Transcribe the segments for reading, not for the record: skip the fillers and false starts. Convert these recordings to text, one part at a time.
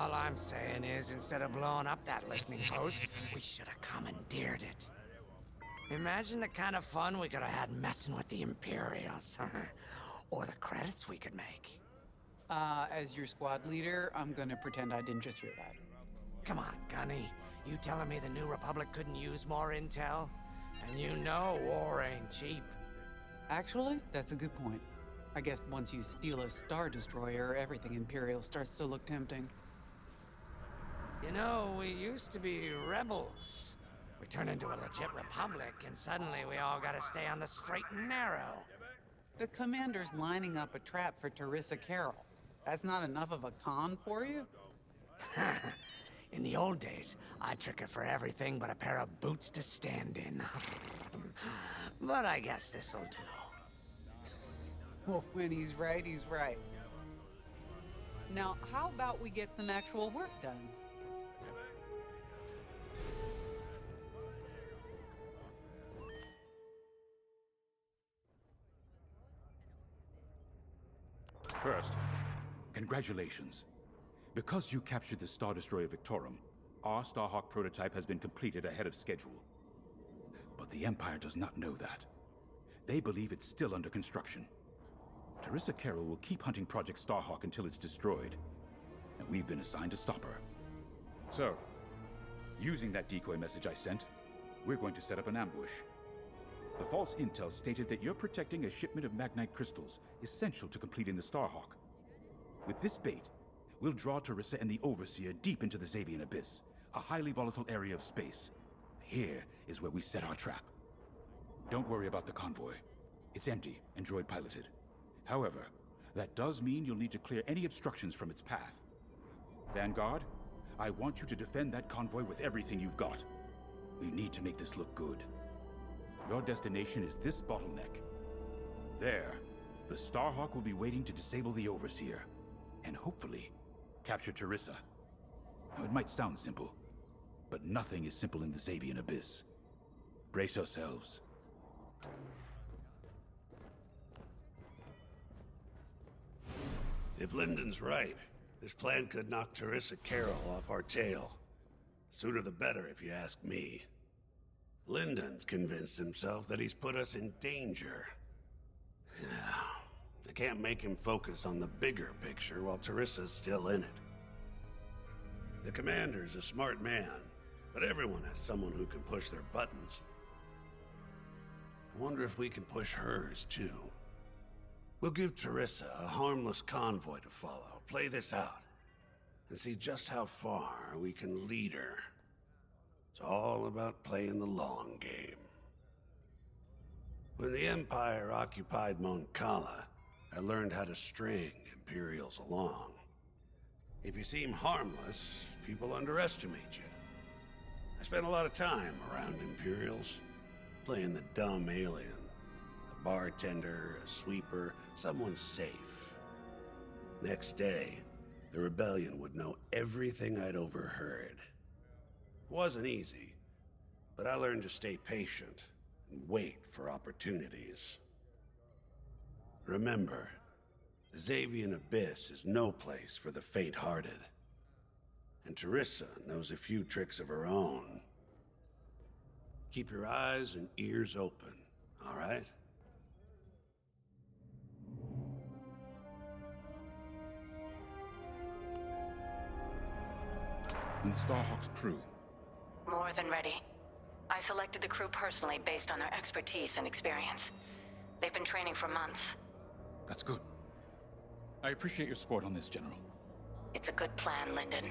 All I'm saying is, instead of blowing up that listening post, we should have commandeered it. Imagine the kind of fun we could have had messing with the Imperials. Or the credits we could make. As your squad leader, I'm gonna pretend I didn't just hear that. Come on, Gunny. You telling me the New Republic couldn't use more intel? And you know war ain't cheap. Actually, that's a good point. I guess once you steal a Star Destroyer, everything Imperial starts to look tempting. You know, we used to be rebels. We turned into a legit republic, and suddenly we all gotta stay on the straight and narrow. The commander's lining up a trap for Teresa Carroll. That's not enough of a con for you? In the old days, I'd trick her for everything but a pair of boots to stand in. But I guess this'll do. Well, when he's right, he's right. Now, how about we get some actual work done? First, congratulations. Because you captured the Star Destroyer Victorum, our Starhawk prototype has been completed ahead of schedule. But the Empire does not know that. They believe it's still under construction. Teresa Carroll will keep hunting Project Starhawk until it's destroyed, and we've been assigned to stop her. So, using that decoy message I sent, we're going to set up an ambush. The false intel stated that you're protecting a shipment of Magnite crystals, essential to completing the Starhawk. With this bait, we'll draw Teresa and the Overseer deep into the Xavian Abyss, a highly volatile area of space. Here is where we set our trap. Don't worry about the convoy. It's empty and droid-piloted. However, that does mean you'll need to clear any obstructions from its path. Vanguard, I want you to defend that convoy with everything you've got. We need to make this look good. Your destination is this bottleneck. There, the Starhawk will be waiting to disable the Overseer, and hopefully, capture Teresa. Now, it might sound simple, but nothing is simple in the Xavian Abyss. Brace yourselves. If Lyndon's right, this plan could knock Teresa Carroll off our tail. Sooner the better, if you ask me. Lyndon's convinced himself that he's put us in danger. I can't make him focus on the bigger picture while Teresa's still in it. The commander's a smart man, but everyone has someone who can push their buttons. I wonder if we can push hers, too. We'll give Teresa a harmless convoy to follow, play this out, and see just how far we can lead her. It's all about playing the long game. When the Empire occupied Mon Cala, I learned how to string Imperials along. If you seem harmless, people underestimate you. I spent a lot of time around Imperials, playing the dumb alien. A bartender, a sweeper, someone safe. Next day, the rebellion would know everything I'd overheard. It wasn't easy, but I learned to stay patient and wait for opportunities. Remember, the Xavian Abyss is no place for the faint-hearted. And Teresa knows a few tricks of her own. Keep your eyes and ears open, all right? And Starhawk's crew. More than ready. I selected the crew personally based on their expertise and experience. They've been training for months. That's good. I appreciate your support on this, General. It's a good plan, Lyndon.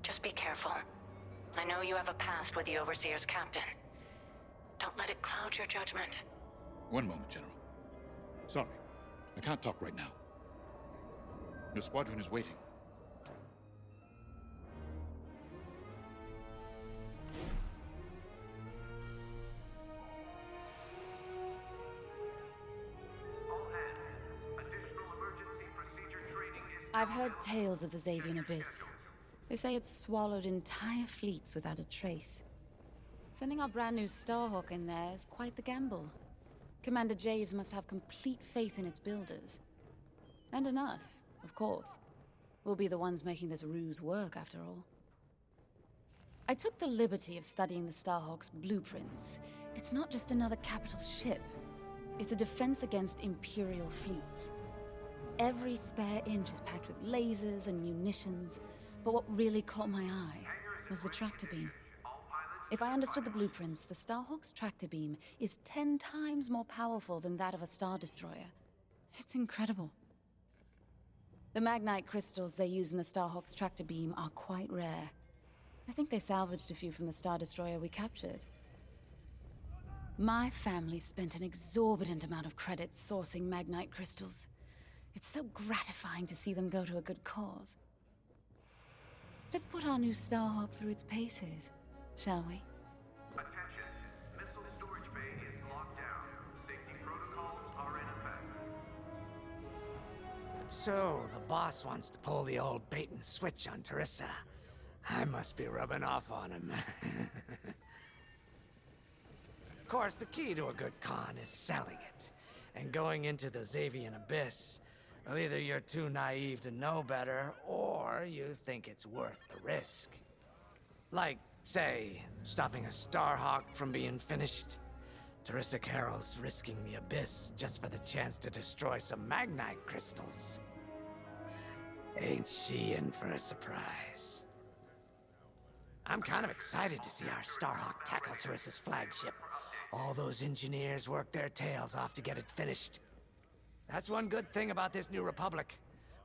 Just be careful. I know you have a past with the Overseer's captain. Don't let it cloud your judgment. One moment, General. Sorry, I can't talk right now. Your squadron is waiting. I've heard tales of the Xavian Abyss. They say it's swallowed entire fleets without a trace. Sending our brand new Starhawk in there is quite the gamble. Commander Javes must have complete faith in its builders. And in us, of course. We'll be the ones making this ruse work, after all. I took the liberty of studying the Starhawk's blueprints. It's not just another capital ship. It's a defense against Imperial fleets. Every spare inch is packed with lasers and munitions, but what really caught my eye was the tractor beam. If I understood the blueprints, the Starhawk's tractor beam is 10 times more powerful than that of a Star Destroyer. It's incredible. The Magnite crystals they use in the Starhawk's tractor beam are quite rare. I think they salvaged a few from the Star Destroyer we captured. My family spent an exorbitant amount of credits sourcing Magnite crystals. It's so gratifying to see them go to a good cause. Let's put our new Starhawk through its paces, shall we? Attention. Missile storage bay is locked down. Safety protocols are in effect. So, the boss wants to pull the old bait and switch on Teresa. I must be rubbing off on him. Of course, the key to a good con is selling it. And going into the Xavian Abyss, well, either you're too naive to know better, or you think it's worth the risk. Like, say, stopping a Starhawk from being finished. Teresa Carroll's risking the Abyss just for the chance to destroy some Magnite crystals. Ain't she in for a surprise? I'm kind of excited to see our Starhawk tackle Teresa's flagship. All those engineers worked their tails off to get it finished. That's one good thing about this new Republic.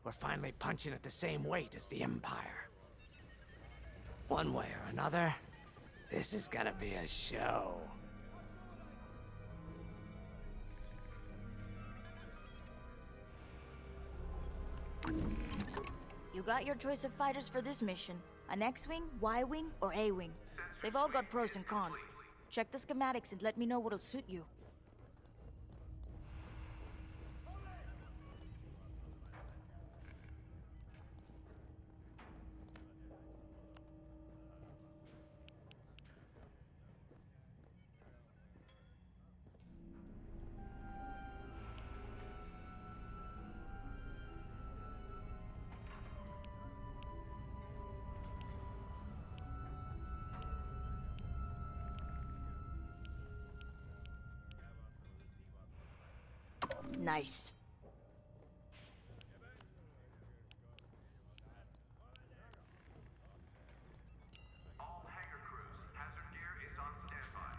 We're finally punching at the same weight as the Empire. One way or another, this is gonna be a show. You got your choice of fighters for this mission. An X-Wing, Y-Wing, or A-Wing. They've all got pros and cons. Check the schematics and let me know what'll suit you. Nice. All hangar crews, hazard gear is on standby.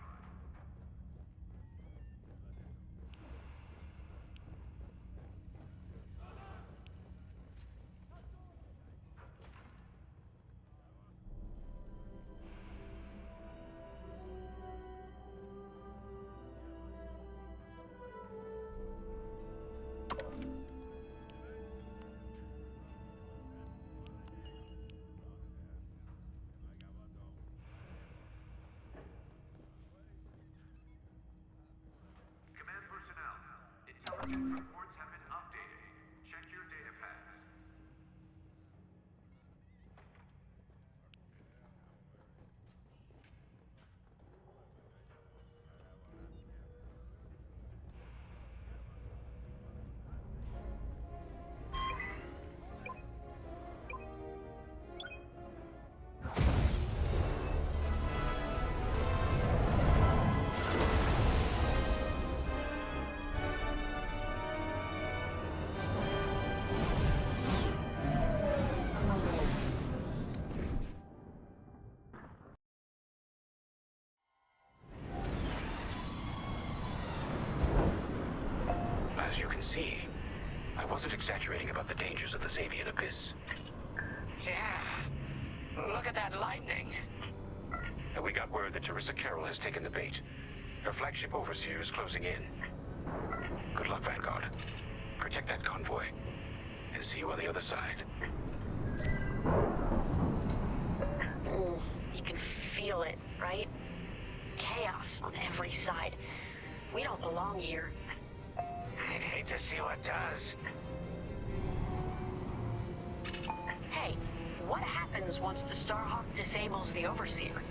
Command personnel, intelligence reports have been updated. Check your data pads. As you can see, I wasn't exaggerating about the dangers of the Xavian Abyss. Yeah. Look at that lightning. And we got word that Teresa Carroll has taken the bait. Her flagship Overseer is closing in. Good luck, Vanguard. Protect that convoy. And see you on the other side. Ooh, you can feel it, right? Chaos on every side. We don't belong here. I'd hate to see what does. Hey, what happens once the Starhawk disables the Overseer?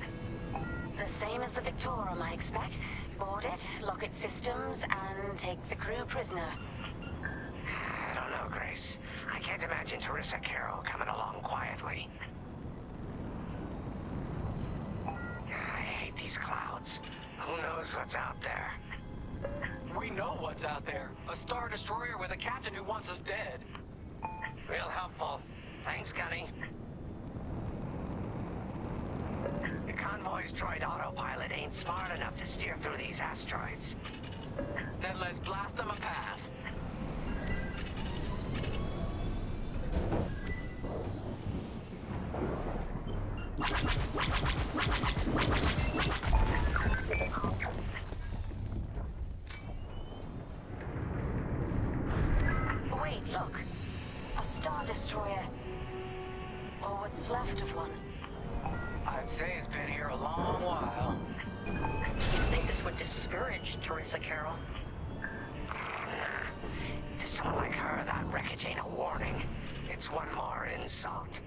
The same as the Victorum, I expect. Board it, lock its systems, and take the crew prisoner. I don't know, Grace. I can't imagine Teresa Carroll coming along quietly. I hate these clouds. Who knows what's out there? We know what's out there. A Star Destroyer with a captain who wants us dead. Real helpful. Thanks, Gunny. The convoy's droid autopilot ain't smart enough to steer through these asteroids. Then let's blast them a path. Wait, look. A Star Destroyer. Or what's left of one. I'd say it's been here a long while. You think this would discourage Teresa Carroll? To someone like her, that wreckage ain't a warning. It's one more insult.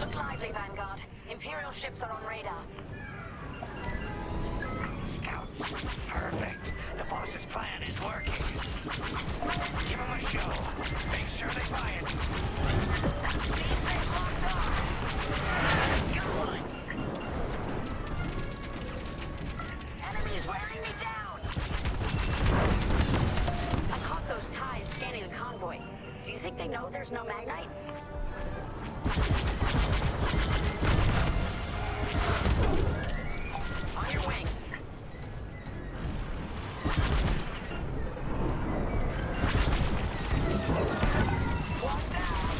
Look lively, Vanguard. Imperial ships are on radar. Scouts. Perfect. The boss's plan is working. Give them a show. Make sure they buy it. See if they've locked on. Good one. Enemies wearing me down. I caught those ties scanning the convoy. Do you think they know there's no Magnite? On your wing. Watch out!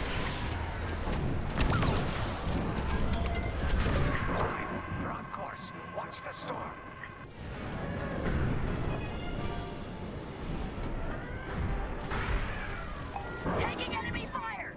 Fine. You're off course. Watch the storm. Taking enemy fire!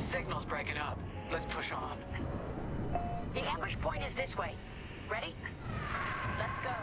signal's breaking up. Let's push on. The ambush point is this way. Ready? Let's go.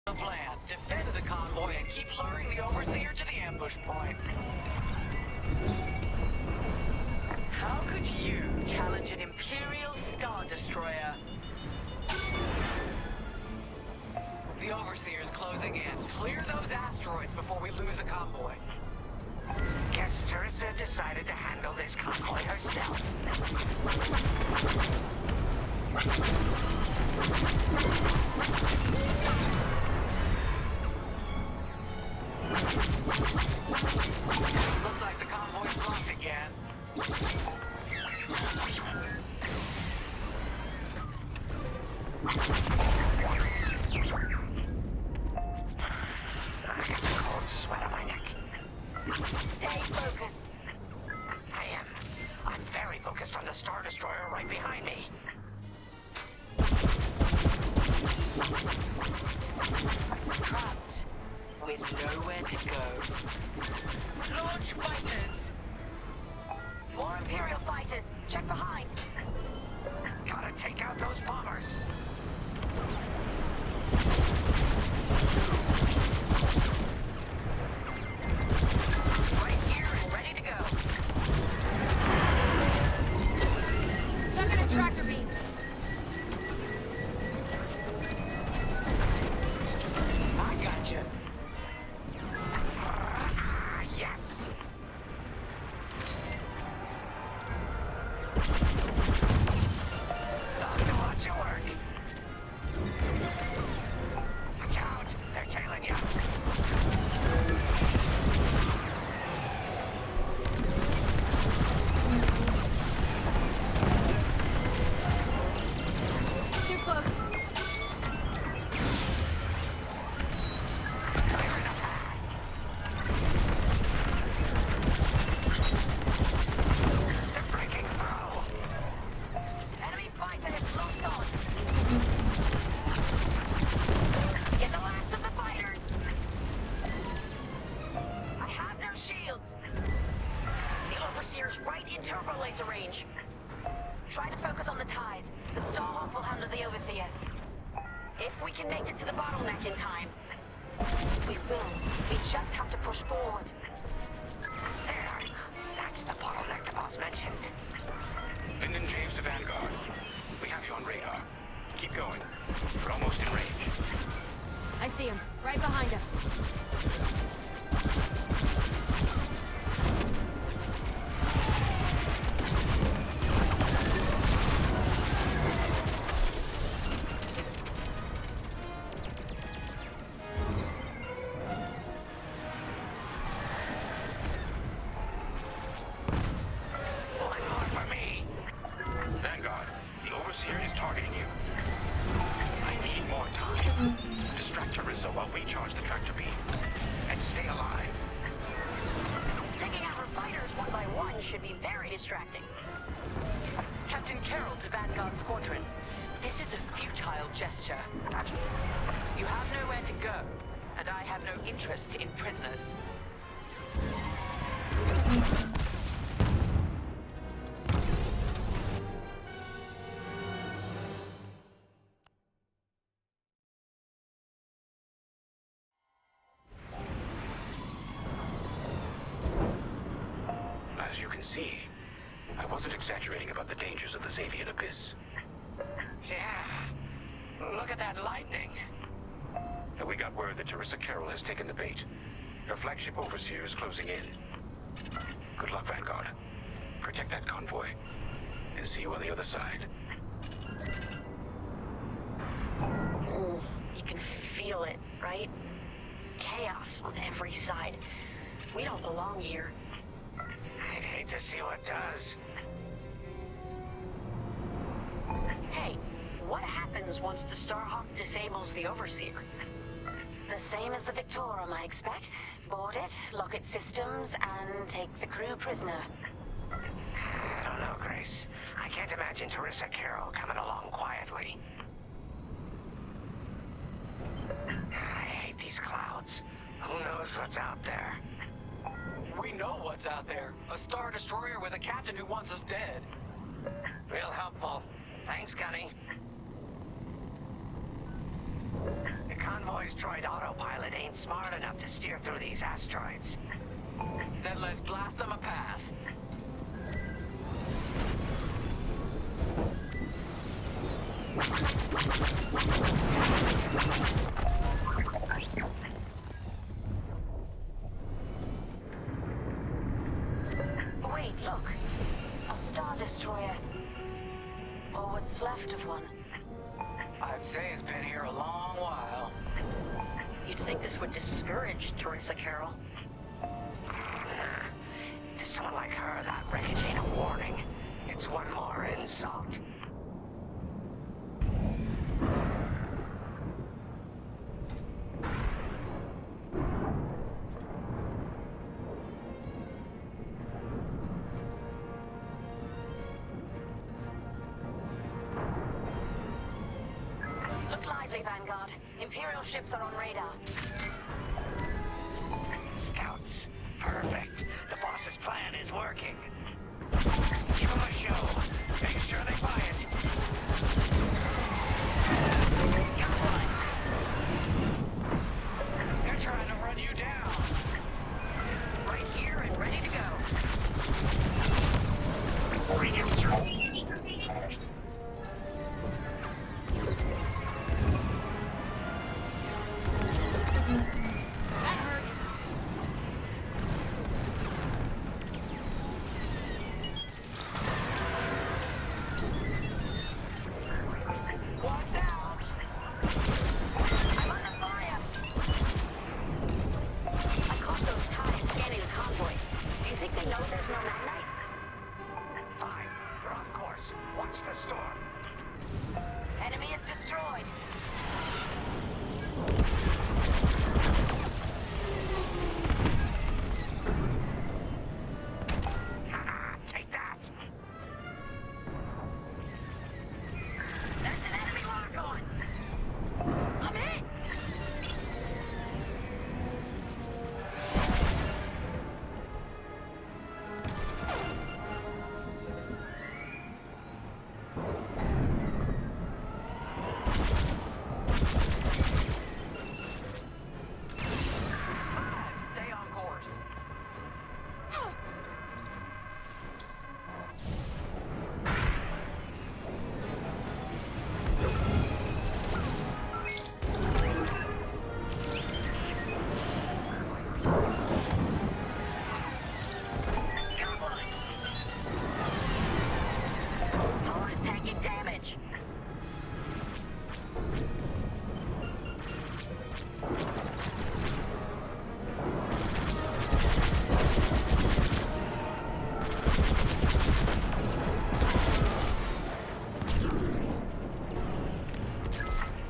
The plan. Defend the convoy and keep luring the Overseer to the ambush point. How could you challenge an Imperial Star Destroyer? The Overseer's closing in. Clear those asteroids before we lose the convoy. Guess Teresa decided to handle this convoy herself. Looks like the convoy's blocked again. I got a cold sweat on my neck. Stay focused. I am. I'm very focused on the Star Destroyer right behind me. Trapped. With nowhere to go. Launch fighters! More Imperial fighters. Check behind. Gotta take out those bombers. Right here and ready to go. Stuck in a tractor beam. I gotcha. Yes. Love to watch it work. Watch out. They're tailing you. Too close. They're breaking through. Enemy fighter is locked on. Get the last of the fighters. I have no shields. The Overseer's right in turbo laser range. Try to focus on the ties. The Starhawk will handle the Overseer. If we can make it to the bottleneck in time. We will. We just have to push forward. There. That's the bottleneck the boss mentioned. Lyndon James to Vanguard. We have you on radar. Keep going. We're almost in range. I see him. Right behind us. Pulling hard for me. Vanguard, the Overseer is targeting you. I need more time. Distract Teresa while we charge the tractor beam. And stay alive. Taking out her fighters one by one should be very distracting. Captain Carroll to Vanguard Squadron. This is a futile gesture. You have nowhere to go, and I have no interest in prisoners. As you can see, I wasn't exaggerating about the dangers of the Xavian Abyss. Yeah. Look at that lightning. And we got word that Teresa Carroll has taken the bait. Her flagship Overseer is closing in. Good luck, Vanguard. Protect that convoy. And see you on the other side. You can feel it, right? Chaos on every side. We don't belong here. I'd hate to see what does. Hey, what happened happens once the Starhawk disables the Overseer? The same as the Victorum, I expect. Board it, lock its systems, and take the crew prisoner. I don't know, Grace. I can't imagine Teresa Carroll coming along quietly. I hate these clouds. Who knows what's out there? We know what's out there. A Star Destroyer with a captain who wants us dead. Real helpful. Thanks, Gunny. The convoy's droid autopilot ain't smart enough to steer through these asteroids. Then let's blast them a path. Wait, look. A Star Destroyer. Or what's left of one. I'd say it's been here a long while. You'd think this would discourage Teresa Carroll. To someone like her, that wreckage ain't a warning. It's one more insult. Look lively, Vanguard. Imperial ships are on radar. Scouts. Perfect. The boss's plan is working. Give them a show. Make sure they buy it. Got one. They're trying to run you down. Right here and ready to go. That hurt. One down. I'm under fire! I caught those ties scanning the convoy. Do you think they know there's no magnite? Fine. You're off course. Watch the storm. Enemy is destroyed. Take that. That's an enemy lock on. I'm hit! Stay on course. Got one! Hull is taking damage.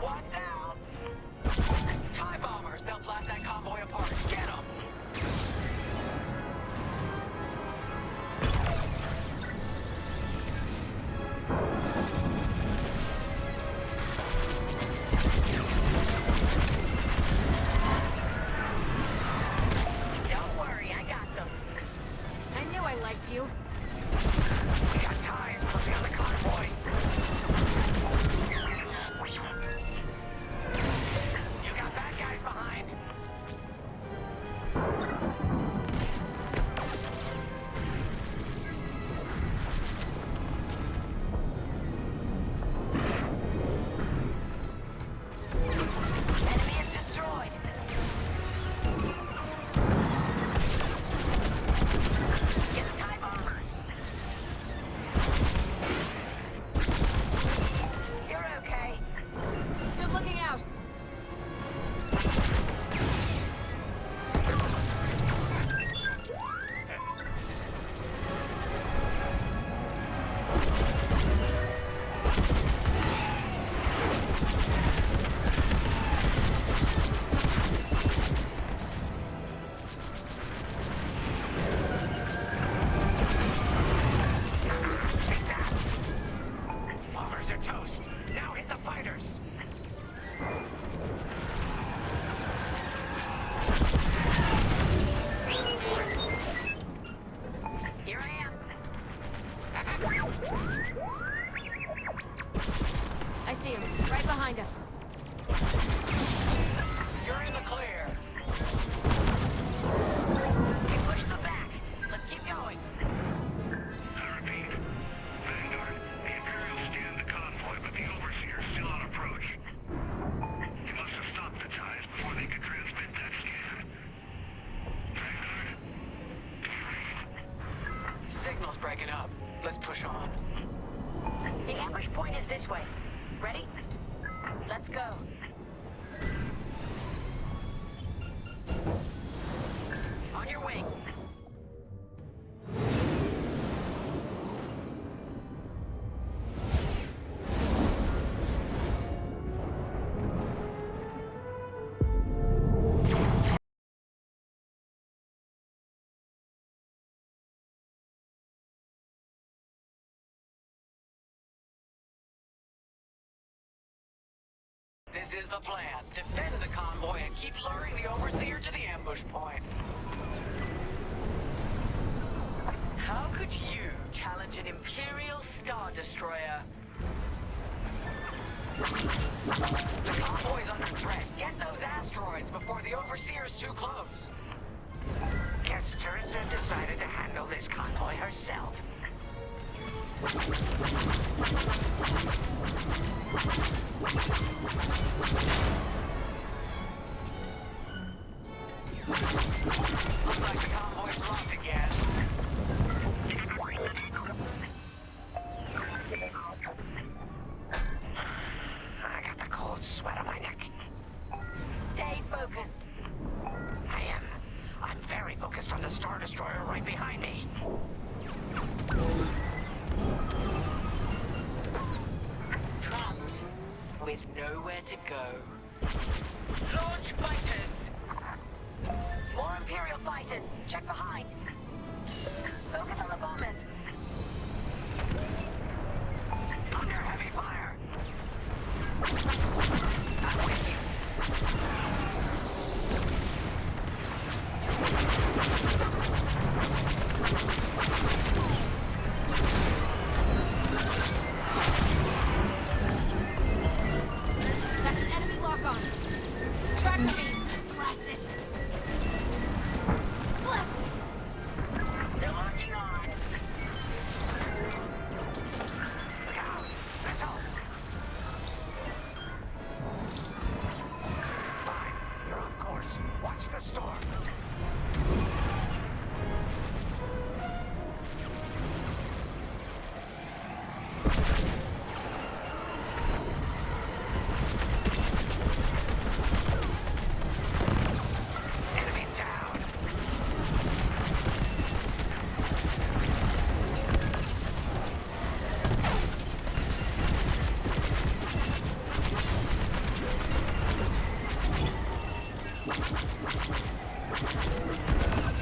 One down. TIE bombers. They'll blast that convoy apart. Get them. behind us. You're in the clear. We pushed them back. Let's keep going. I repeat. Vanguard, the Imperials stand the convoy, but the Overseer's still on approach. He must have stopped the ties before they could transmit that scan. Vanguard? Signal's breaking up. Let's push on. The ambush point is this way. Ready? Let's go. On your wing. This is the plan. Defend the convoy and keep luring the Overseer to the ambush point. How could you challenge an Imperial Star Destroyer? The convoy's under threat. Get those asteroids before the Overseer's too close. Guess Teresa decided to handle this convoy herself. Looks like the convoy's blocked again. I got the cold sweat on my neck. Stay focused. I'm very focused on the Star Destroyer right behind me. Trapped with nowhere to go. Launch fighters! More Imperial fighters. Check behind. Focus on the bombers. Under heavy fire. I'm with you. That's an enemy lock-on. Tractor beam. Blast it. Blast it. They're locking on. Look out. Missile. Fine. You're off course. Watch the storm. Enemy down.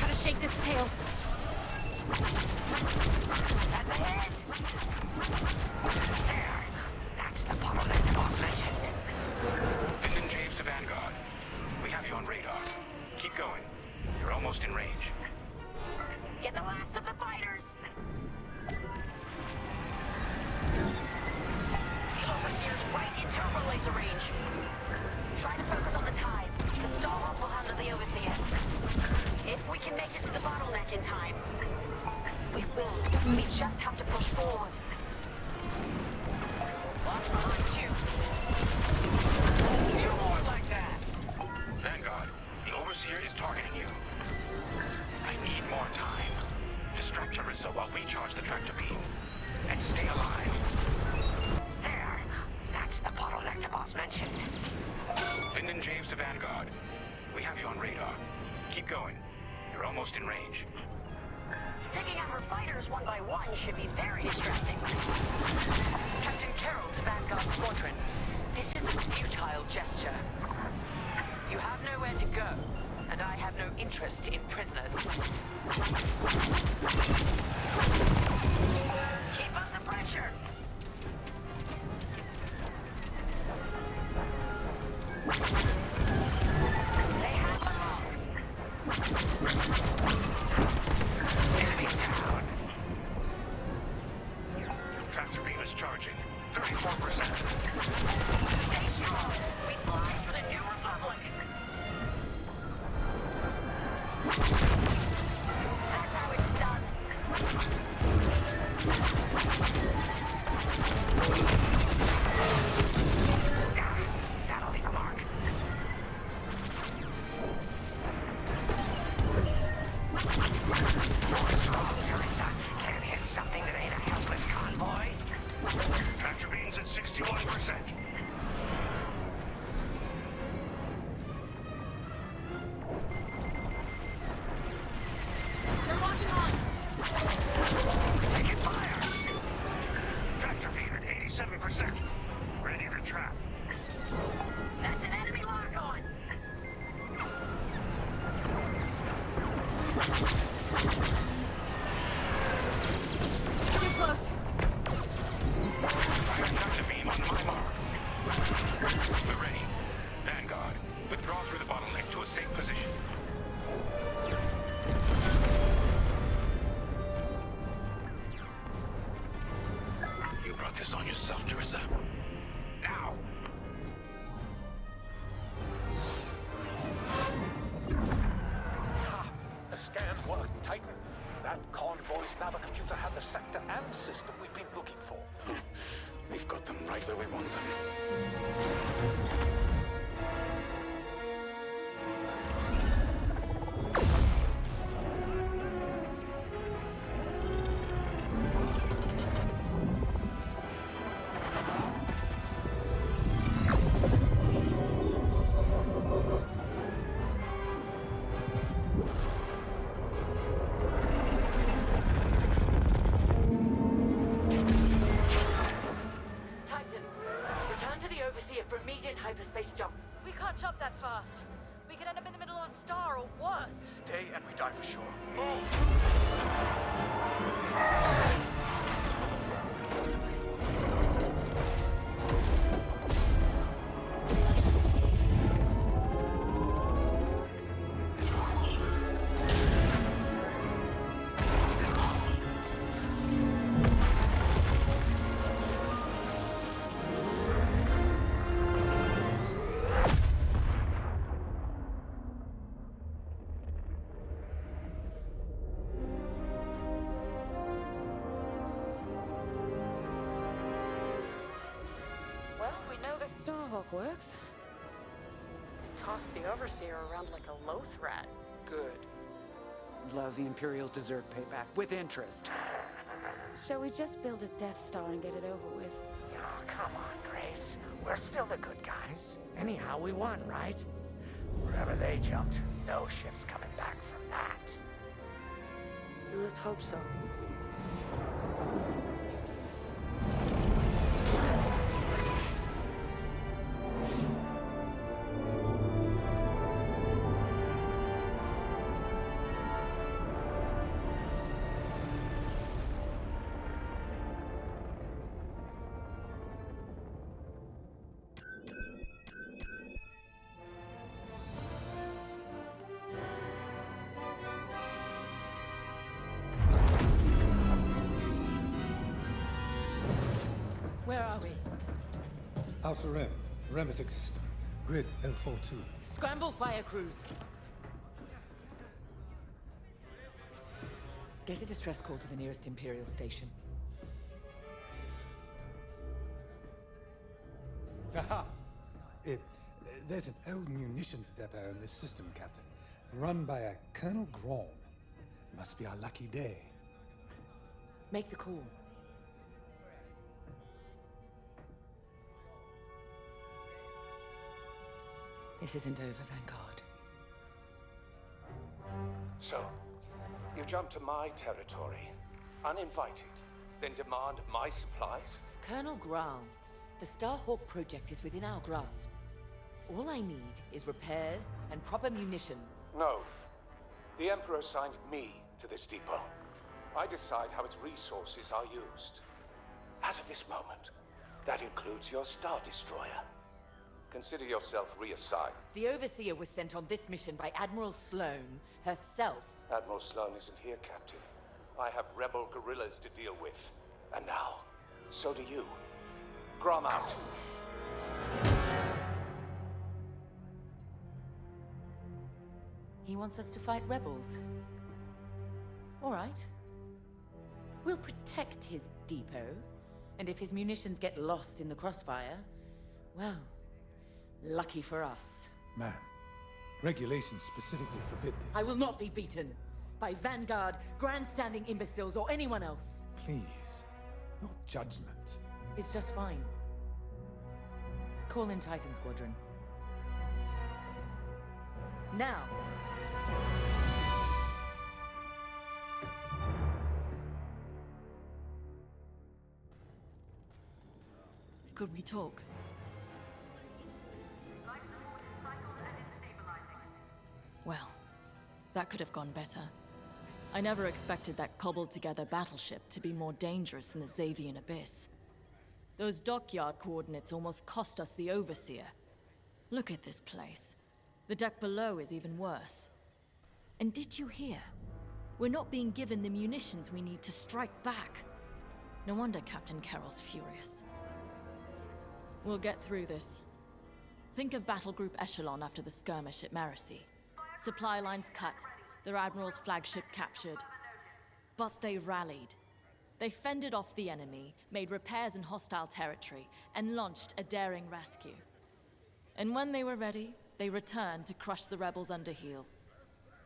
Gotta shake this tail. That's a hit. There. That's the bottleneck the boss mentioned. Lyndon James to Vanguard. We have you on radar. Keep going. You're almost in range. Get the last of the fighters. The Overseer's right in turbo laser range. Try to focus on the ties. The Starhawk will handle the Overseer. If we can make it to the bottleneck in time. We will. We just have to push forward. Watch behind you. You more like that! Vanguard, the Overseer is targeting you. I need more time. Distract Teresa while we charge the tractor beam. And stay alive. There. That's the bottleneck the boss mentioned. Lyndon James to Vanguard. We have you on radar. Keep going. You're almost in range. Taking out her fighters one by one should be very distracting. Captain Carroll to Vanguard Squadron. This is a futile gesture. You have nowhere to go, and I have no interest in prisoners. Keep up the pressure. They have a lock. Enemy down. Tractor beam is charging. 34%. Stay strong. We fly for the New Republic. That's how it's done. That'll leave a mark. What's wrong, Teresa? Can't hit something that ain't a helpless convoy? Tractor beam's at 61%. They're locking on. Taking fire! Tractor beam at 87%. Ready to trap. That's an enemy lock-on. Too close. Fire tractor beam on my mark. We're ready. Vanguard, withdraw through the bottleneck to a safe position. You brought this on yourself, Teresa. Now! The scan worked, Titan. That convoy's navicomputer had the sector and system we've been looking for. We've got them right where we want them. Titan, return to the Overseer for immediate hyperspace jump. We can't jump that fast. We could end up in the middle of a star or worse. Stay and we die for sure. Move! Well, we know the Starhawk works. Toss the Overseer around like a loath rat. Good. Lousy Imperials deserve payback, with interest. Shall we just build a Death Star and get it over with? Oh, come on, Grace. We're still the good guys. Anyhow, we won, right? Wherever they jumped, no ship's coming back from that. Let's hope so. Where are we? Outer Rim, Remetic System, Grid L42. Scramble fire crews. Get a distress call to the nearest Imperial station. Aha! There's an old munitions depot in this system, Captain. Run by a Colonel Grom. Must be our lucky day. Make the call. This isn't over, Vanguard. So, you jump to my territory, uninvited, then demand my supplies? Colonel Graal, the Starhawk project is within our grasp. All I need is repairs and proper munitions. No. The Emperor assigned me to this depot. I decide how its resources are used. As of this moment, that includes your Star Destroyer. Consider yourself reassigned. The Overseer was sent on this mission by Admiral Sloane herself. Admiral Sloane isn't here, Captain. I have rebel guerrillas to deal with. And now, So do you. Grom out. He wants us to fight rebels. All right. We'll protect his depot, and if his munitions get lost in the crossfire, well, lucky for us. Ma'am, regulations specifically forbid this. I will not be beaten by Vanguard, grandstanding imbeciles, or anyone else. Please, your judgment. It's just fine. Call in Titan Squadron. Now! Could we talk? Well, that could have gone better. I never expected that cobbled-together battleship to be more dangerous than the Xavian Abyss. Those dockyard coordinates almost cost us the Overseer. Look at this place. The deck below is even worse. And did you hear? We're not being given the munitions we need to strike back. No wonder Captain Carroll's furious. We'll get through this. Think of Battle Group Echelon after the skirmish at Marasy. Supply lines cut, their Admiral's flagship captured. But they rallied. They fended off the enemy, made repairs in hostile territory, and launched a daring rescue. And when they were ready, they returned to crush the rebels under heel.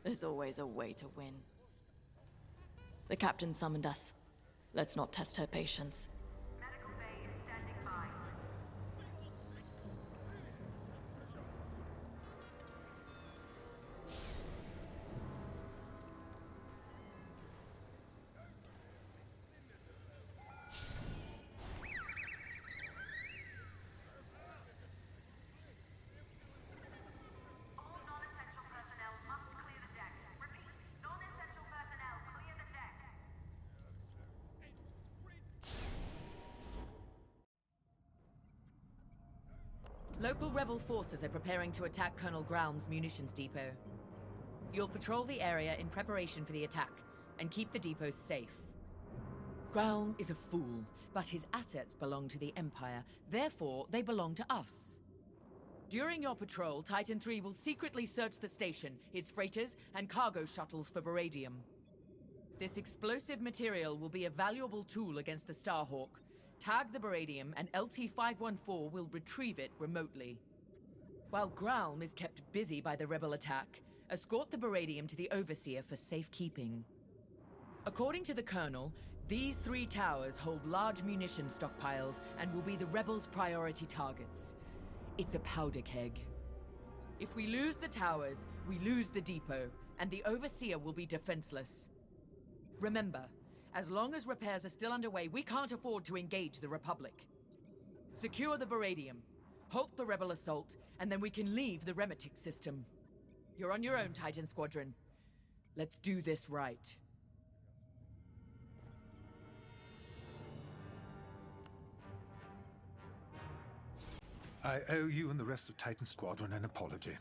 There's always a way to win. The captain summoned us. Let's not test her patience. Local rebel forces are preparing to attack Colonel Graum's munitions depot. You'll patrol the area in preparation for the attack, and keep the depot safe. Graum is a fool, but his assets belong to the Empire, therefore they belong to us. During your patrol, Titan III will secretly search the station, its freighters, and cargo shuttles for beradium. This explosive material will be a valuable tool against the Starhawk. Tag the beradium, and LT-514 will retrieve it remotely. While Graum is kept busy by the rebel attack, escort the beradium to the Overseer for safekeeping. According to the Colonel, these 3 towers hold large munition stockpiles and will be the rebels' priority targets. It's a powder keg. If we lose the towers, we lose the depot, and the Overseer will be defenseless. Remember, as long as repairs are still underway, we can't afford to engage the Republic. Secure the beradium, halt the rebel assault, and then we can leave the Remetic system. You're on your own, Titan Squadron. Let's do this right. I owe you and the rest of Titan Squadron an apology.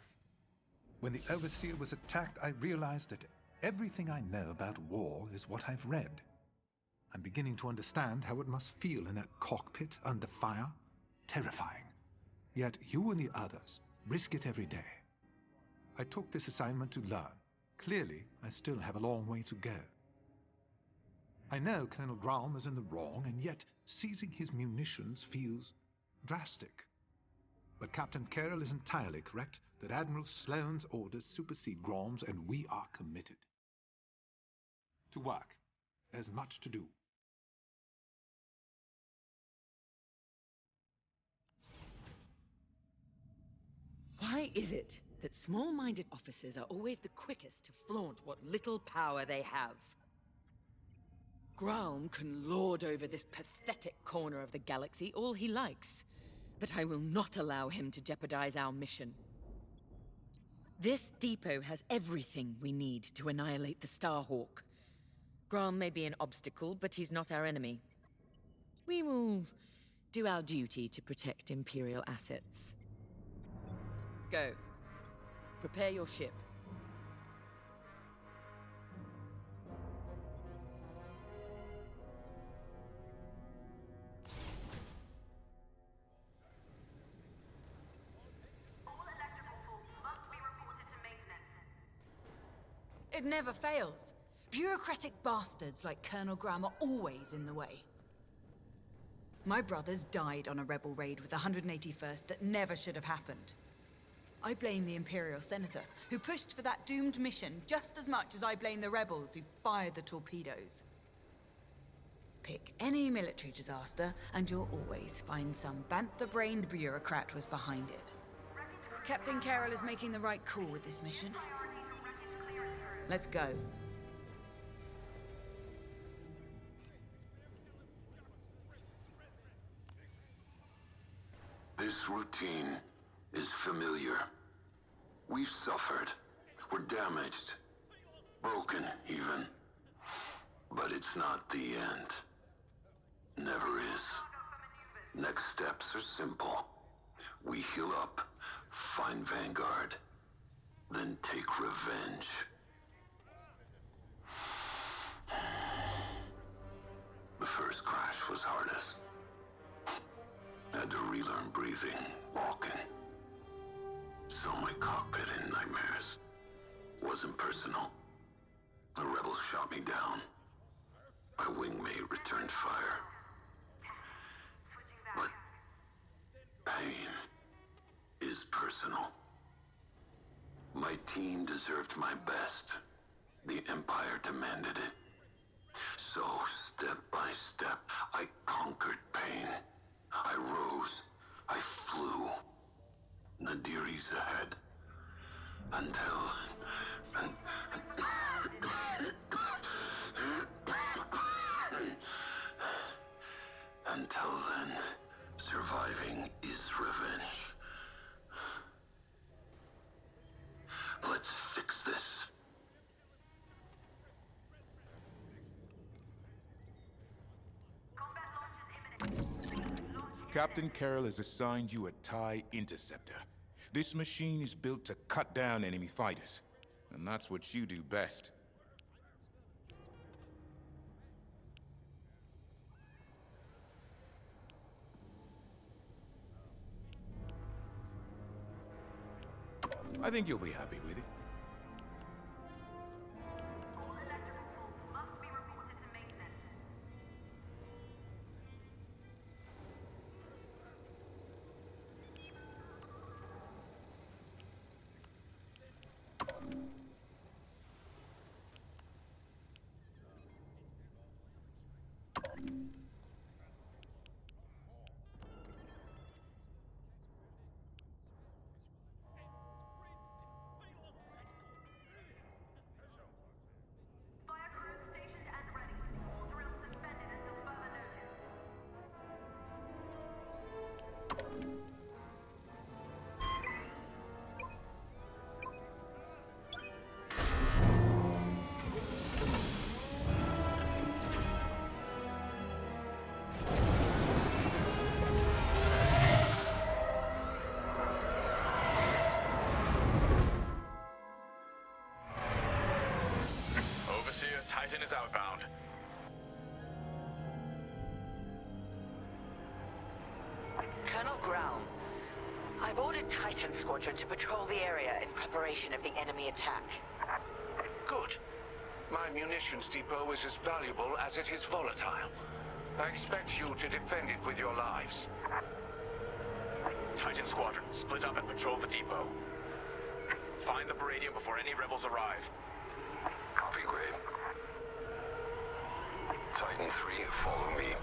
When the Overseer was attacked, I realized that everything I know about war is what I've read. I'm beginning to understand how it must feel in that cockpit under fire. Terrifying. Yet you and the others risk it every day. I took this assignment to learn. Clearly, I still have a long way to go. I know Colonel Graum is in the wrong, and yet seizing his munitions feels drastic. But Captain Carroll is entirely correct that Admiral Sloane's orders supersede Graum's, and we are committed. To work. There's much to do. Why is it that small-minded officers are always the quickest to flaunt what little power they have? Graum can lord over this pathetic corner of the galaxy all he likes, but I will not allow him to jeopardize our mission. This depot has everything we need to annihilate the Starhawk. Graum may be an obstacle, but he's not our enemy. We will do our duty to protect Imperial assets. Go. Prepare your ship. It never fails. Bureaucratic bastards like Colonel Graham are always in the way. My brothers died on a rebel raid with the 181st that never should have happened. I blame the Imperial Senator, who pushed for that doomed mission just as much as I blame the rebels who fired the torpedoes. Pick any military disaster, and you'll always find some bantha-brained bureaucrat was behind it. Captain Carroll is making the right call with this mission. Let's go. This routine is familiar. We've suffered. We're damaged. Broken, even. But it's not the end. Never is. Next steps are simple. We heal up, find Vanguard, then take revenge. The first crash was hardest. Had to relearn breathing, walking. Saw my cockpit in nightmares. Wasn't personal. The rebels shot me down. My wingmate returned fire. But pain is personal. My team deserved my best. The Empire demanded it. So, step by step, I conquered pain. I rose. I flew. Nadiri's ahead. Until then, surviving is revenge. Let's fix this. Captain Carroll has assigned you a TIE Interceptor. This machine is built to cut down enemy fighters, and that's what you do best. I think you'll be happy with it. Titan is outbound. Colonel Ground, I've ordered Titan Squadron to patrol the area in preparation of the enemy attack. Good. My munitions depot is as valuable as it is volatile. I expect you to defend it with your lives. Titan Squadron, split up and patrol the depot. Find the Baradian before any rebels arrive. Copy, Grade. Titan 3, follow me.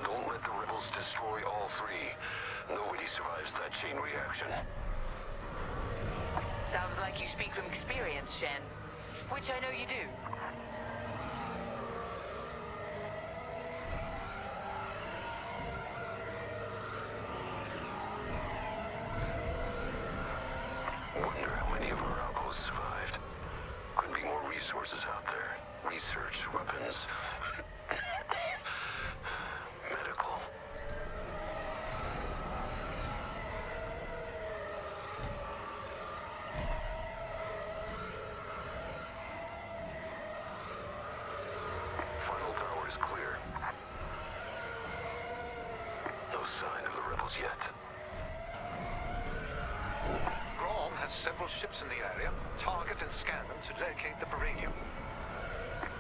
Don't let the rebels destroy all three. Nobody survives that chain reaction. Sounds like you speak from experience, Shen. Which I know you do. Wonder how many of our outposts survived. Could be more resources out there. Research, weapons, medical. Final tower is clear. No sign of the rebels yet. Grom has several ships in the area. Target and scan them to locate the Baradium.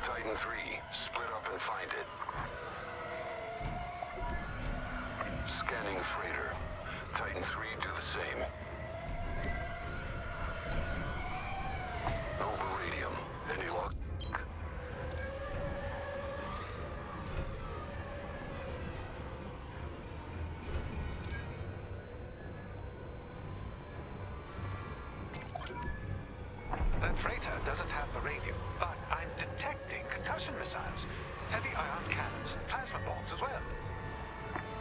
Titan 3, split up and find it. Scanning freighter. Titan 3, do the same. No Baradium. Any luck? That freighter doesn't have Baradium, but I'm detecting concussion missiles, heavy ion cannons, plasma bombs as well.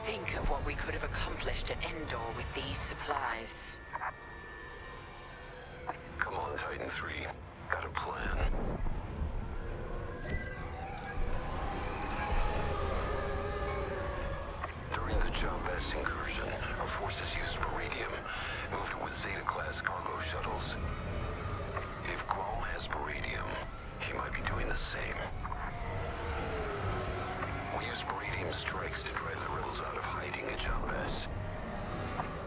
Think of what we could have accomplished at Endor with these supplies. Come on, Titan 3. Got a plan. During the Jabez incursion, our forces used Baradium, moved it with Zeta-class cargo shuttles. If Grom has Baradium, he might be doing the same. We used Baradium strikes to drive the rebels out of hiding at Jabez.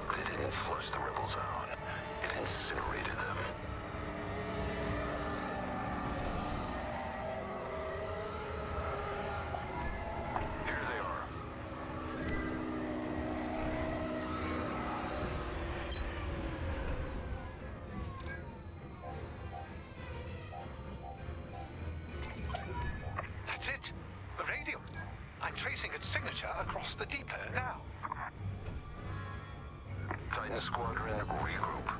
But it didn't flush the rebels out. It incinerated them. Here they are. That's it. Baradium. I'm tracing its signature across the depot now. Titan Squadron, regroup.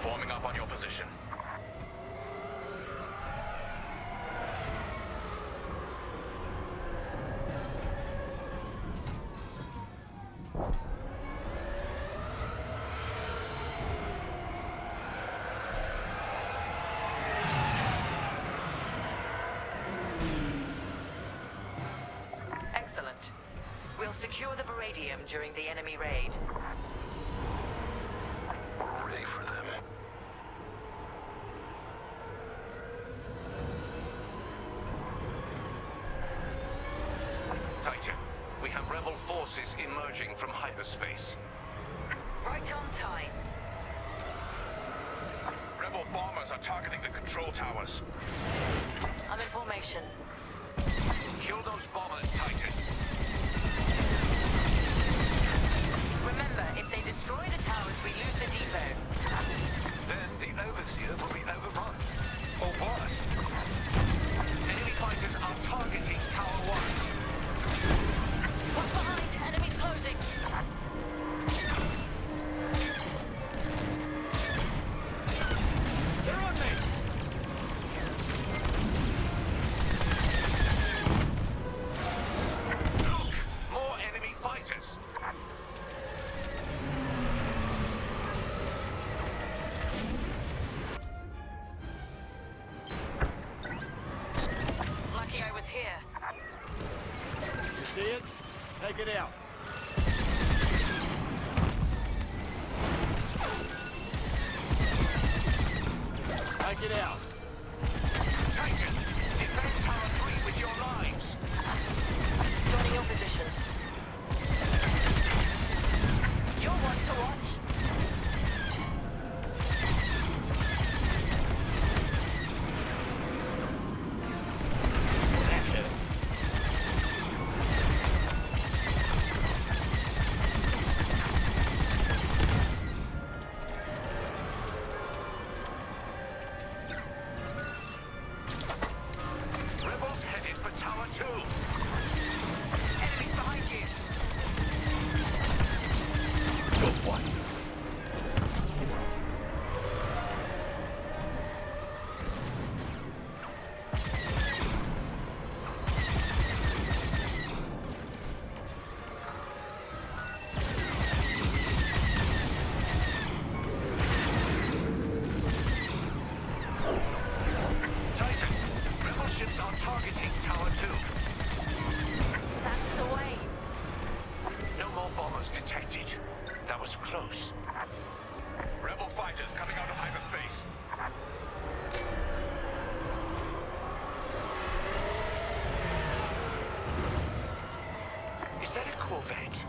Forming up on your position. Excellent. We'll secure the Baradium during the enemy raid. We're ready for them. Titan, we have rebel forces emerging from hyperspace. Right on time. Rebel bombers are targeting the control towers. I'm in formation. Kill those bombers, Titan. Remember, if they destroy the towers, we lose the depot. Then the Overseer will be overrun. Or worse. Enemy fighters are targeting Tower 1. What's behind? Enemies closing. They're on me! Look! More enemy fighters! Lucky I was here. You see it? Take it out. Take it out. Titan, defend Tower 3 with your lives! Joining your position. You're one to watch. That hurt. targeting Tower 2. That's the way. No more bombers detected. That was close. Rebel fighters coming out of hyperspace. Is that a Corvette?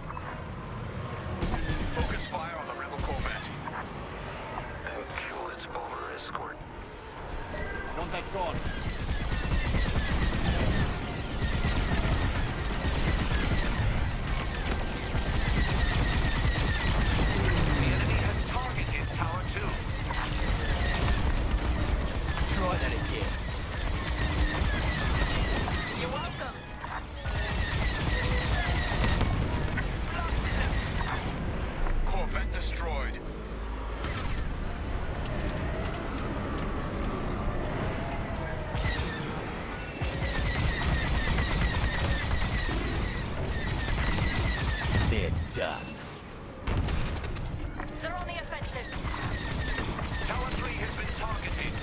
Focus fire on the Rebel Corvette. And kill its bomber escort. Want that gone? The enemy has targeted Tower 2. Try that again. You're welcome. Corvette destroyed. They're done. They're on the offensive. Tower 3 has been targeted.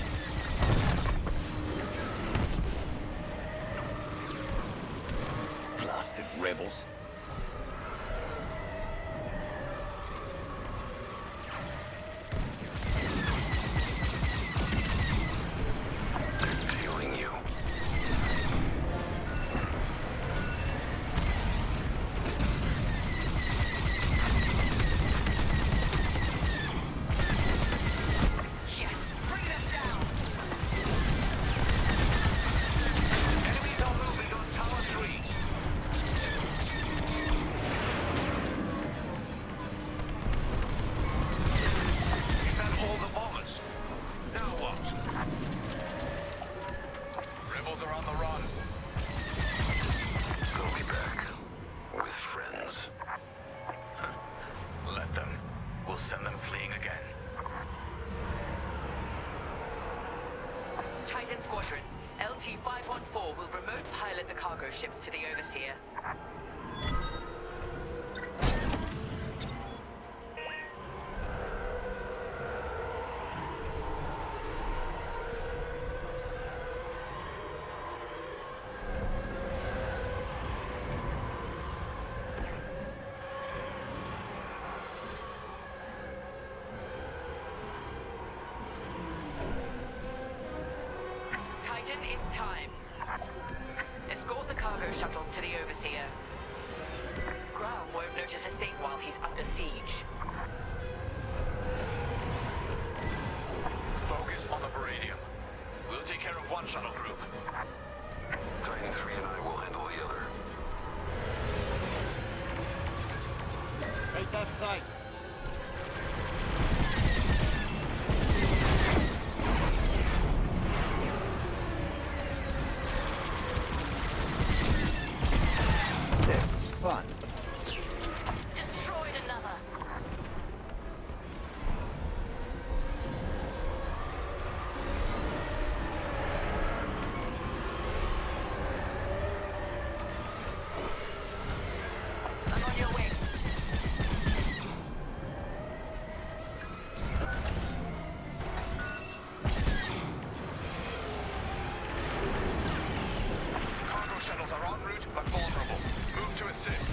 Blasted rebels. Feeling you. Yes, bring them down. Enemies are moving on Tower 3. Is that all the bombers? Now what? Rebels are on the run. They'll be back. With friends. Let them. We'll send them fleeing again. Titan Squadron, LT-514 will remote pilot the cargo ships to the Overseer. Titan, it's time. Escort the cargo shuttles to the Overseer. Graham won't notice a thing while he's under siege. Focus on the Baradium. We'll take care of one shuttle group. Titan 3 and I will handle the other. Make that safe. That was fun. Destroyed another. I'm on your wing. Cargo shuttles are en route but vulnerable. Move to assist.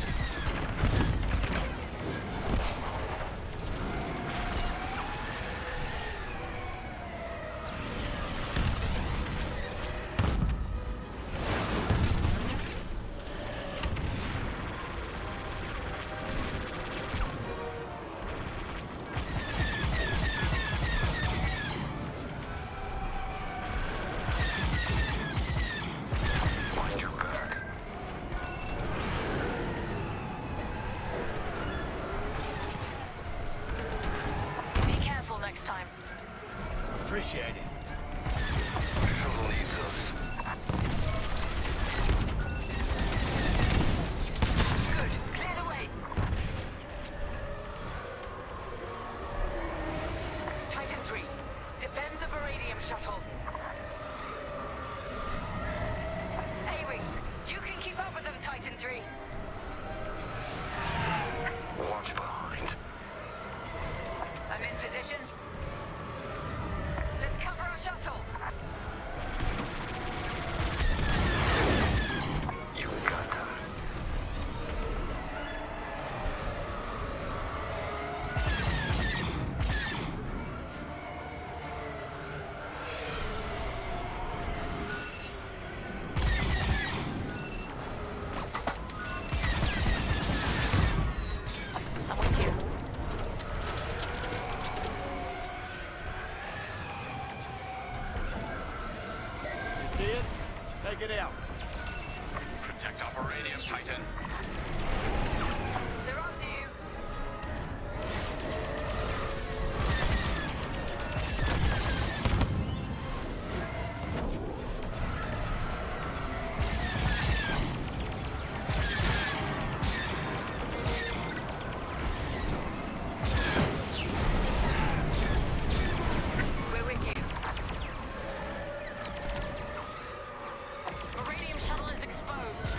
Mind your back. Be careful next time. Appreciate it. Shuttle needs us. Good. Clear the way. Titan 3, defend the Baradium shuttle. A-Wings, you can keep up with them, Titan 3. Watch behind. I'm in position. Let's cover See it? Take it out. Protect Operator, Titan. They're after you. We're with you. Iridium shuttle is exposed.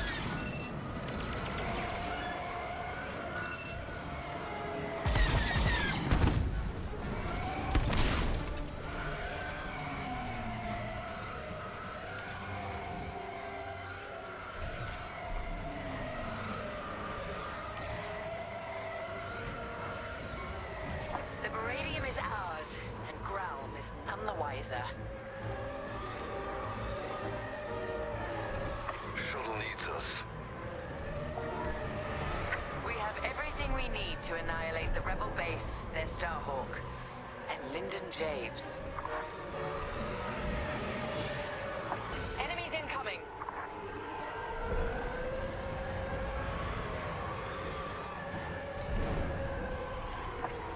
The Baradium is ours, and Gralm is none the wiser. Shuttle needs us. We have everything we need to annihilate the Rebel base, their Starhawk, and Lyndon Jabes. Enemies incoming!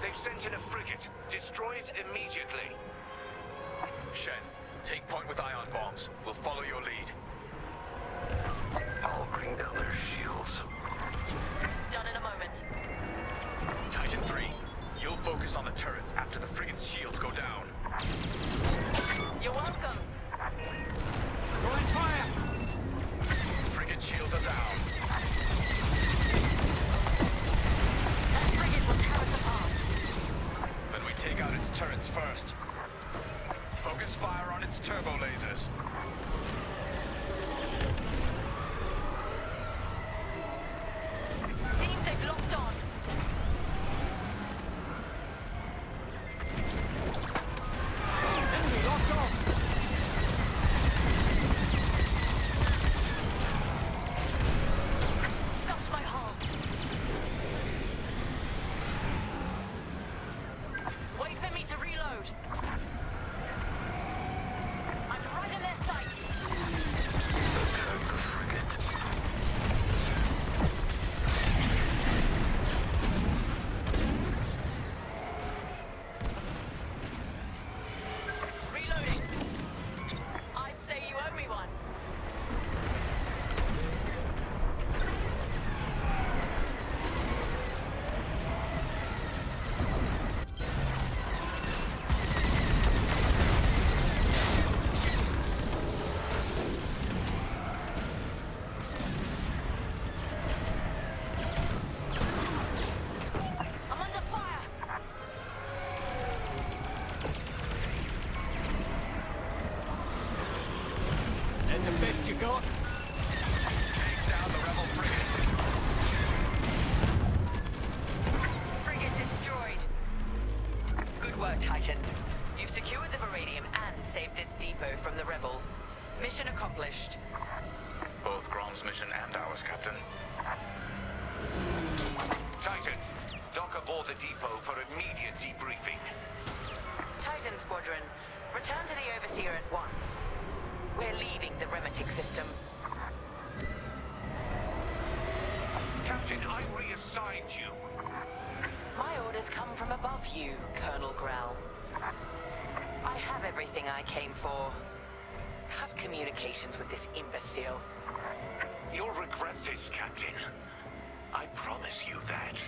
They've sent in a frigate. Destroy it immediately. Shen, take point with ion bombs. We'll follow your lead. I'll bring down their shields. Done in a moment. Titan 3, you'll focus on the turrets after the frigate's shields go down. You're welcome. Throwing fire! Frigate shields are down. That frigate will tear us apart. Then we take out its turrets first. Focus fire on its turbo lasers. Seems they've locked on. Enemy locked on! Scuffed my hull. Wait for me to reload. I'm right in their sights. Attack the frigate. Reloading. I'd say you owe me one. I'm under fire. And the best you got? Take down the rebel frigate. Frigate destroyed. Good work, Titan. You've secured the Baradium and saved this depot from the rebels. Mission accomplished. Both Grom's mission and ours, Captain. Titan, dock aboard the depot for immediate debriefing. Titan Squadron, return to the Overseer at once. We're leaving the Remetic system. Captain, I reassigned you. My orders come from above you, Colonel Grell. I have everything I came for. Cut communications with this imbecile. You'll regret this, Captain. I promise you that.